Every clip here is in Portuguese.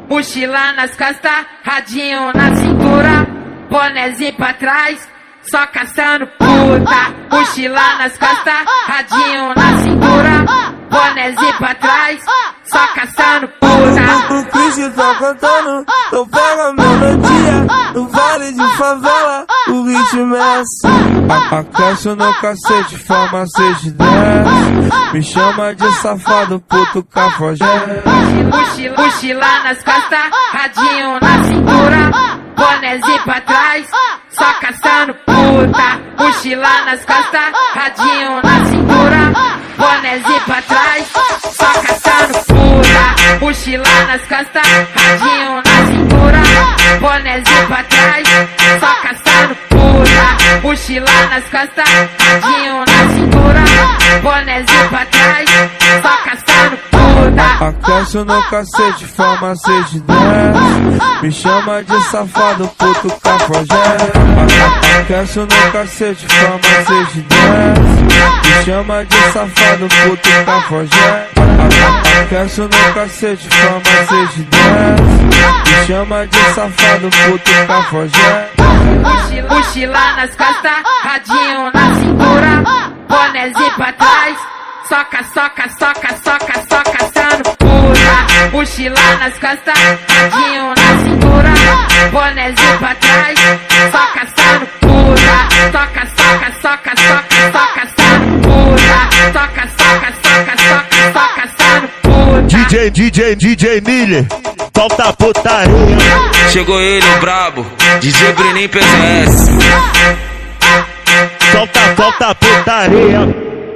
mochila nas costas, radinho na cintura, bonezinho pra trás, só caçando puta. Mochila nas costas, radinho na cintura, bonezinho pra trás, só caçando puta. O Cristo tá cantando, então pega a melodia. No vale de favela, o ritmo é assim. Aquece no cacete, farmacete desce. Me chama de safado, puto cafajé. Mochila nas costas, radinho na cintura, bonezinho pra trás, só caçando puta. Mochila nas costas, radinho na cintura, bonezinho pra trás, só caçando puta. Mochila nas costas, radinho na cintura, bonezinho pra trás, só caçando puta. Mochila nas costas, radinho na cintura, bonezinho pra trás, só caçando puta. Aquece no cacete, farmacete desce. Me chama de safado, puto cafajé. Aquece no cacete, farmacete desce. Me chama de safado, puto cafajé. Aquece no cacete, farmacete desce. Me chama de safado, puto cafajé. Mochila nas costas, radinho na cintura, bonezinho pra trás, soca, caçando puta. Mochila nas costas, radinho na cintura, bonezinho pra trás, só caçando puta. Soca, caçando puta. Soca, caçando puta. DJ Miller, solta a putaria. Chegou ele, o brabo, DJ Breninho PZS. Solta a putaria.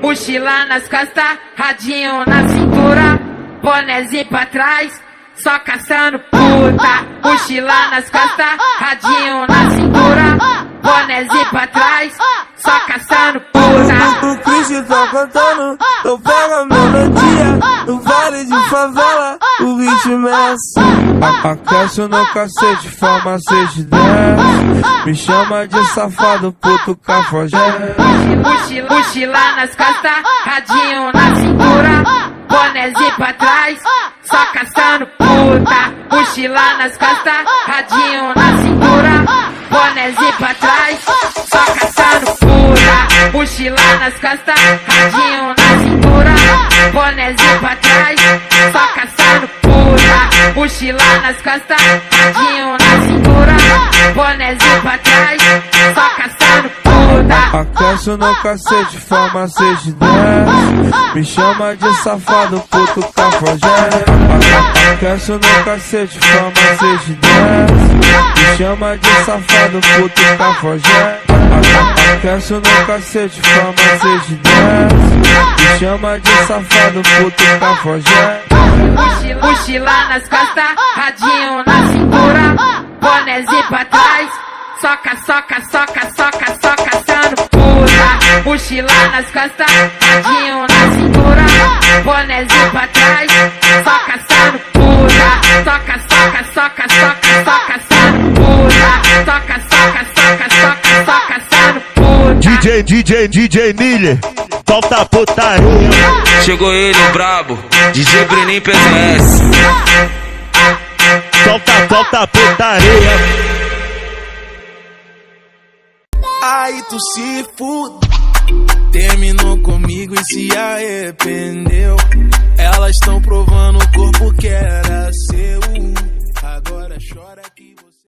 Mochila nas costas, radinho na cintura, bonezinho pra trás, só caçando puta. Mochila nas costas, radinho na cintura, bonezinho pra trás, só caçando puta. O Cristo tá cantando, então pega a melodia. No vale de favela, o ritmo é assim. Aquece no cacete, farmacete desce. Me chama de safado, puto cafajé. Mochila nas costas, radinho na cintura, bonezinho pra trás, só caçando puta. Mochila nas costas, radinho na cintura, bonezinho pra trás, só caçando puta. Mochila nas costas, radinho na cintura, bonezinho pra trás, só caçando puta. Mochila nas costas, radinho na cintura, bonezinho pra trás, só caçando puta. Aquece no cacete, farmacete desce. Me chama de safado, puto cafajé. Aquece no cacete, farmacete desce. Me chama de safado, puto cafajé. Aquece no cacete, farmacete desce. Me chama de safado, puto cafajé. Mochila nas costas, radinho na cintura, bonezinho pra trás, soca, caçando puta. Mochila nas costas, radinho na cintura, bonezinho pra trás, só caçando puta. Soca, caçando puta. Soca, caçando puta. DJ Miller, solta a putaria. Chegou ele, o brabo, DJ Breninho PZS. Solta a putaria. Aí tu se fude. Terminou comigo e se arrependeu. Elas estão provando o corpo que era seu. Agora chora que